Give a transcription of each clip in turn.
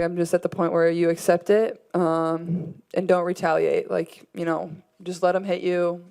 I'm just at the point where you accept it and don't retaliate. Like, just let them hit you,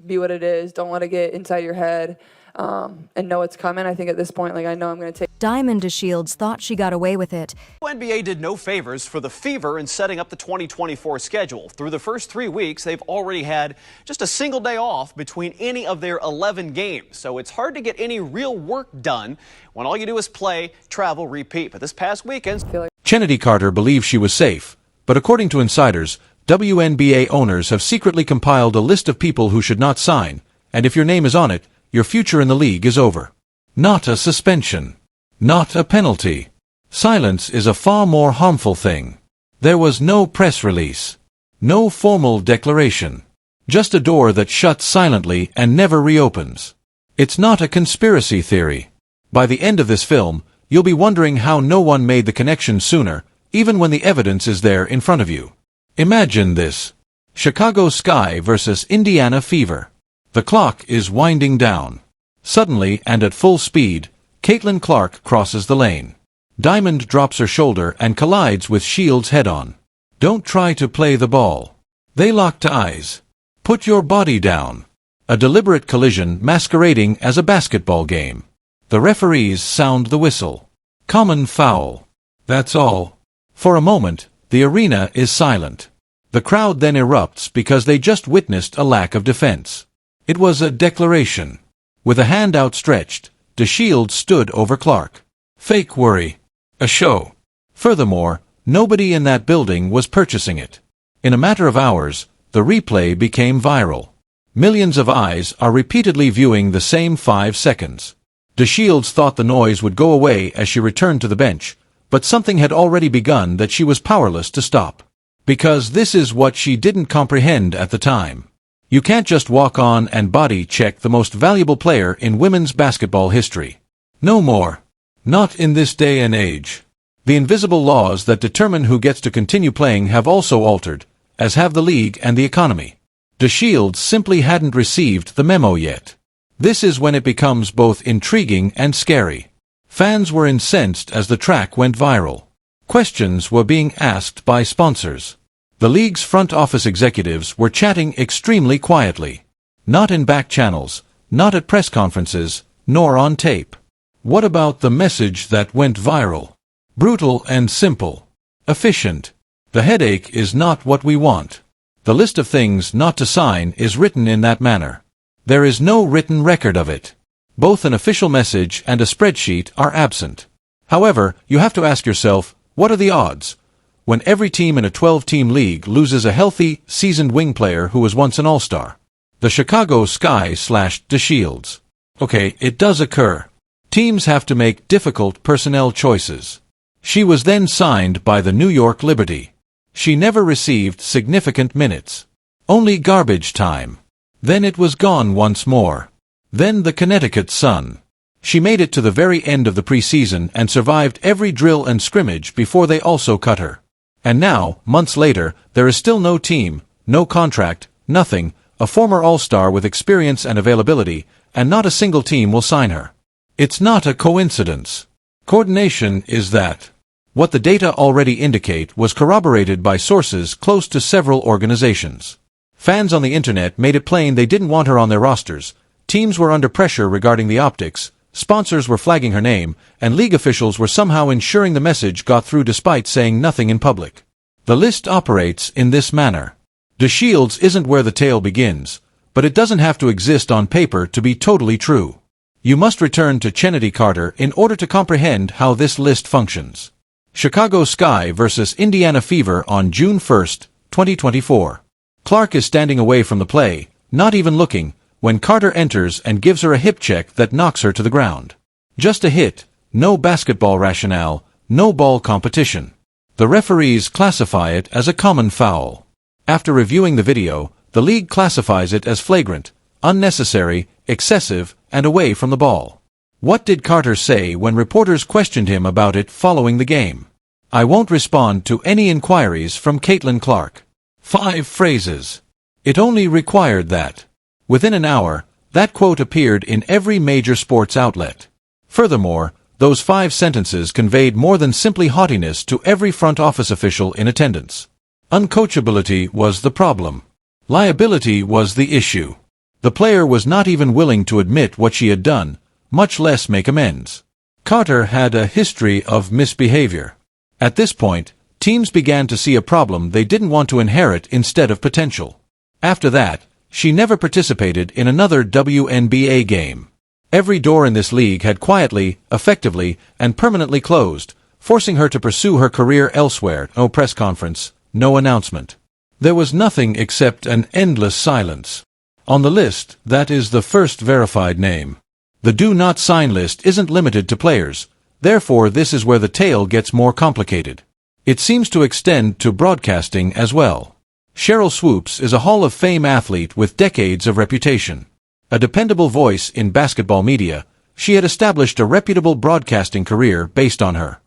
be what it is. Don't let it get inside your head and know it's coming. I think at this point, I know I'm going to take. Diamond DeShields thought she got away with it. WNBA did no favors for the Fever in setting up the 2024 schedule. Through the first 3 weeks, they've already had just a single day off between any of their 11 games. So it's hard to get any real work done when all you do is play, travel, repeat. But this past weekend, Chennedy Carter believes she was safe, but according to insiders, WNBA owners have secretly compiled a list of people who should not sign, and if your name is on it, your future in the league is over. Not a suspension. Not a penalty. Silence is a far more harmful thing. There was no press release. No formal declaration. Just a door that shuts silently and never reopens. It's not a conspiracy theory. By the end of this film, you'll be wondering how no one made the connection sooner, even when the evidence is there in front of you. Imagine this. Chicago Sky versus Indiana Fever. The clock is winding down. Suddenly, and at full speed, Caitlin Clark crosses the lane. Diamond drops her shoulder and collides with Shields head-on. Don't try to play the ball. They locked eyes. Put your body down. A deliberate collision masquerading as a basketball game. The referees sound the whistle. Common foul. That's all. For a moment, the arena is silent. The crowd then erupts because they just witnessed a lack of defense. It was a declaration. With a hand outstretched, DeShields stood over Clark. Fake worry. A show. Furthermore, nobody in that building was purchasing it. In a matter of hours, the replay became viral. Millions of eyes are repeatedly viewing the same 5 seconds. DeShields thought the noise would go away as she returned to the bench, but something had already begun that she was powerless to stop. Because this is what she didn't comprehend at the time. You can't just walk on and body check the most valuable player in women's basketball history. No more. Not in this day and age. The invisible laws that determine who gets to continue playing have also altered, as have the league and the economy. DeShields simply hadn't received the memo yet. This is when it becomes both intriguing and scary. Fans were incensed as the track went viral. Questions were being asked by sponsors. The league's front office executives were chatting extremely quietly. Not in back channels, not at press conferences, nor on tape. What about the message that went viral? Brutal and simple. Efficient. The headache is not what we want. The list of things not to sign is written in that manner. There is no written record of it. Both an official message and a spreadsheet are absent. However, you have to ask yourself, what are the odds? When every team in a 12-team league loses a healthy, seasoned wing player who was once an all-star. The Chicago Sky/DeShields. Okay, it does occur. Teams have to make difficult personnel choices. She was then signed by the New York Liberty. She never received significant minutes. Only garbage time. Then it was gone once more. Then the Connecticut Sun. She made it to the very end of the preseason and survived every drill and scrimmage before they also cut her. And now, months later, there is still no team, no contract, nothing, a former all-star with experience and availability, and not a single team will sign her. It's not a coincidence. Coordination is that. What the data already indicate was corroborated by sources close to several organizations. Fans on the internet made it plain they didn't want her on their rosters, teams were under pressure regarding the optics, sponsors were flagging her name, and league officials were somehow ensuring the message got through despite saying nothing in public. The list operates in this manner. DeShields isn't where the tale begins, but it doesn't have to exist on paper to be totally true. You must return to Chennedy Carter in order to comprehend how this list functions. Chicago Sky versus Indiana Fever on June 1, 2024. Clark is standing away from the play, not even looking, when Carter enters and gives her a hip check that knocks her to the ground. Just a hit, no basketball rationale, no ball competition. The referees classify it as a common foul. After reviewing the video, the league classifies it as flagrant, unnecessary, excessive, and away from the ball. What did Carter say when reporters questioned him about it following the game? I won't respond to any inquiries from Caitlin Clark. 5 phrases. It only required that. Within an hour, that quote appeared in every major sports outlet. Furthermore, Those 5 sentences conveyed more than simply haughtiness to every front office official in attendance. Uncoachability was the problem. Liability was the issue. The player was not even willing to admit what she had done, much less make amends. Carter had a history of misbehavior. At this point, teams began to see a problem they didn't want to inherit instead of potential. After that, she never participated in another WNBA game. Every door in this league had quietly, effectively, and permanently closed, forcing her to pursue her career elsewhere. No press conference, no announcement. There was nothing except an endless silence. On the list, that is the first verified name. The do not sign list isn't limited to players, therefore this is where the tale gets more complicated. It seems to extend to broadcasting as well. Sheryl Swoopes is a Hall of Fame athlete with decades of reputation. A dependable voice in basketball media, she had established a reputable broadcasting career based on her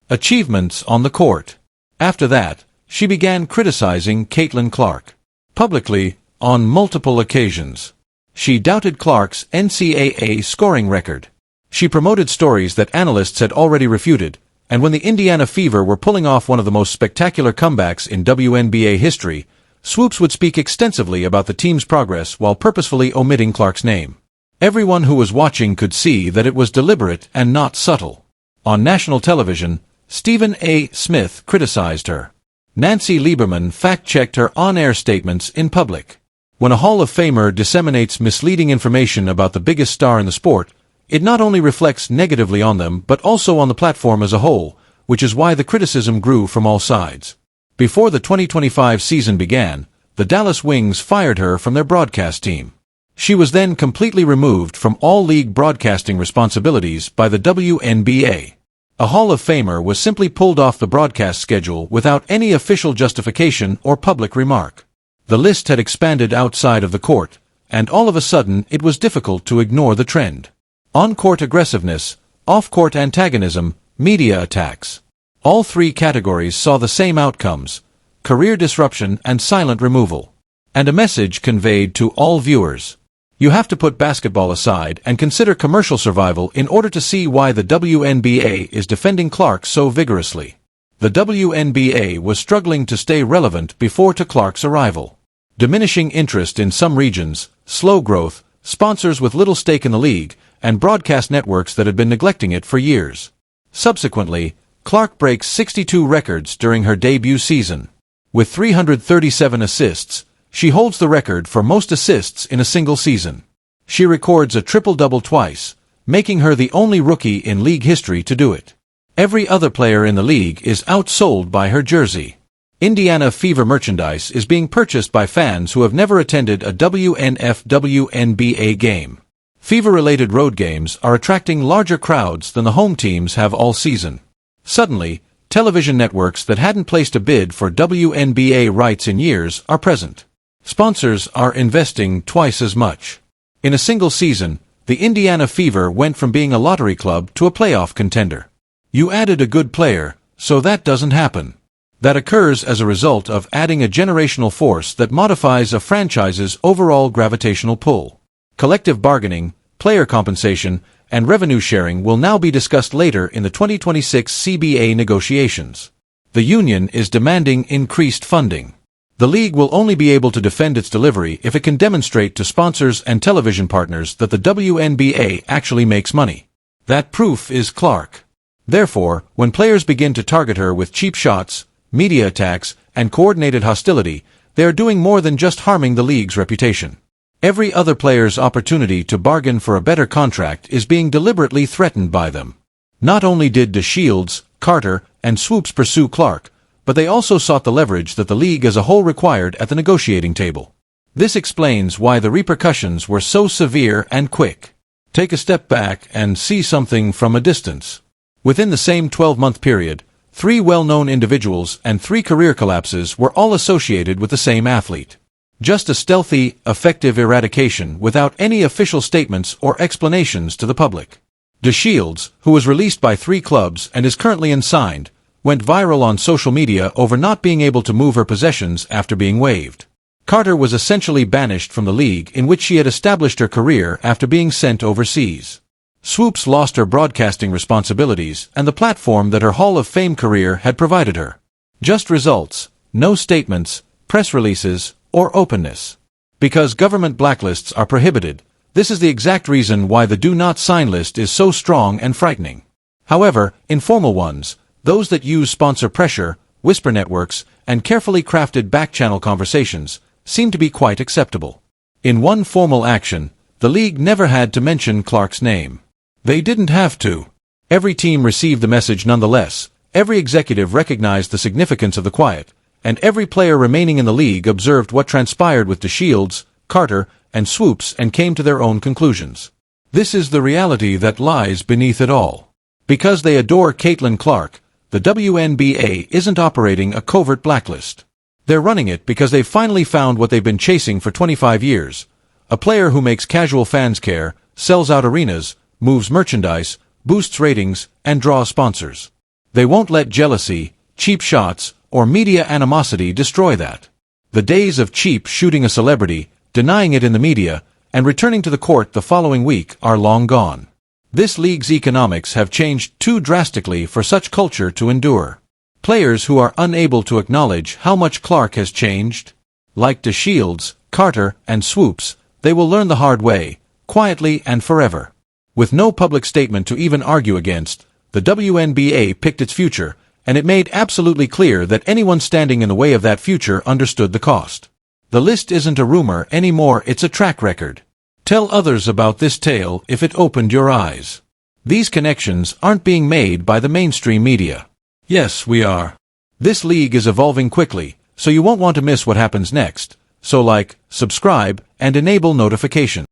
achievements on the court. After that, she began criticizing Caitlin Clark. Publicly, on multiple occasions. She doubted Clark's NCAA scoring record. She promoted stories that analysts had already refuted, and when the Indiana Fever were pulling off one of the most spectacular comebacks in WNBA history, Swoopes would speak extensively about the team's progress while purposefully omitting Clark's name. Everyone who was watching could see that it was deliberate and not subtle. On national television, Stephen A. Smith criticized her. Nancy Lieberman fact-checked her on-air statements in public. When a Hall of Famer disseminates misleading information about the biggest star in the sport, it not only reflects negatively on them but also on the platform as a whole, which is why the criticism grew from all sides. Before the 2025 season began, the Dallas Wings fired her from their broadcast team. She was then completely removed from all league broadcasting responsibilities by the WNBA. A Hall of Famer was simply pulled off the broadcast schedule without any official justification or public remark. The list had expanded outside of the court, and all of a sudden it was difficult to ignore the trend. On-court aggressiveness, off-court antagonism, media attacks. All 3 categories saw the same outcomes: career disruption and silent removal. And a message conveyed to all viewers. You have to put basketball aside and consider commercial survival in order to see why the WNBA is defending Clark so vigorously. The WNBA was struggling to stay relevant before to Clark's arrival. Diminishing interest in some regions, slow growth, sponsors with little stake in the league, and broadcast networks that had been neglecting it for years. Subsequently, Clark breaks 62 records during her debut season. With 337 assists, she holds the record for most assists in a single season. She records a triple-double twice, making her the only rookie in league history to do it. Every other player in the league is outsold by her jersey. Indiana Fever merchandise is being purchased by fans who have never attended a WNBA game. Fever-related road games are attracting larger crowds than the home teams have all season. Suddenly, television networks that hadn't placed a bid for WNBA rights in years are present. Sponsors are investing twice as much. In a single season, the Indiana Fever went from being a lottery club to a playoff contender. You added a good player, so that doesn't happen. That occurs as a result of adding a generational force that modifies a franchise's overall gravitational pull. Collective bargaining, player compensation, and revenue sharing will now be discussed later in the 2026 CBA negotiations. The union is demanding increased funding. The league will only be able to defend its delivery if it can demonstrate to sponsors and television partners that the WNBA actually makes money. That proof is Clark. Therefore, when players begin to target her with cheap shots, media attacks, and coordinated hostility, they are doing more than just harming the league's reputation. Every other player's opportunity to bargain for a better contract is being deliberately threatened by them. Not only did DeShields, Carter, and Swoopes pursue Clark, but they also sought the leverage that the league as a whole required at the negotiating table. This explains why the repercussions were so severe and quick. Take a step back and see something from a distance. Within the same 12-month period, 3 well-known individuals and 3 career collapses were all associated with the same athlete. Just a stealthy, effective eradication without any official statements or explanations to the public. DeShields, who was released by 3 clubs and is currently unsigned, went viral on social media over not being able to move her possessions after being waived. Carter was essentially banished from the league in which she had established her career after being sent overseas. Swoops lost her broadcasting responsibilities and the platform that her Hall of Fame career had provided her. Just results, no statements, press releases, or openness. Because government blacklists are prohibited, this is the exact reason why the do not sign list is so strong and frightening. However, informal ones, those that use sponsor pressure, whisper networks, and carefully crafted back-channel conversations, seem to be quite acceptable. In one formal action, the league never had to mention Clark's name. They didn't have to. Every team received the message nonetheless, every executive recognized the significance of the quiet, and every player remaining in the league observed what transpired with DeShields, Carter, and Swoops and came to their own conclusions. This is the reality that lies beneath it all. Because they adore Caitlin Clark, the WNBA isn't operating a covert blacklist. They're running it because they've finally found what they've been chasing for 25 years. A player who makes casual fans care, sells out arenas, moves merchandise, boosts ratings, and draws sponsors. They won't let jealousy, cheap shots, or media animosity destroy that. The days of cheap shooting a celebrity, denying it in the media, and returning to the court the following week are long gone. This league's economics have changed too drastically for such culture to endure. Players who are unable to acknowledge how much Clark has changed, like DeShields, Carter, and Swoops, they will learn the hard way, quietly and forever. With no public statement to even argue against, the WNBA picked its future, and it made absolutely clear that anyone standing in the way of that future understood the cost. The list isn't a rumor anymore, it's a track record. Tell others about this tale if it opened your eyes. These connections aren't being made by the mainstream media. Yes, we are. This league is evolving quickly, so you won't want to miss what happens next. So like, subscribe, and enable notifications.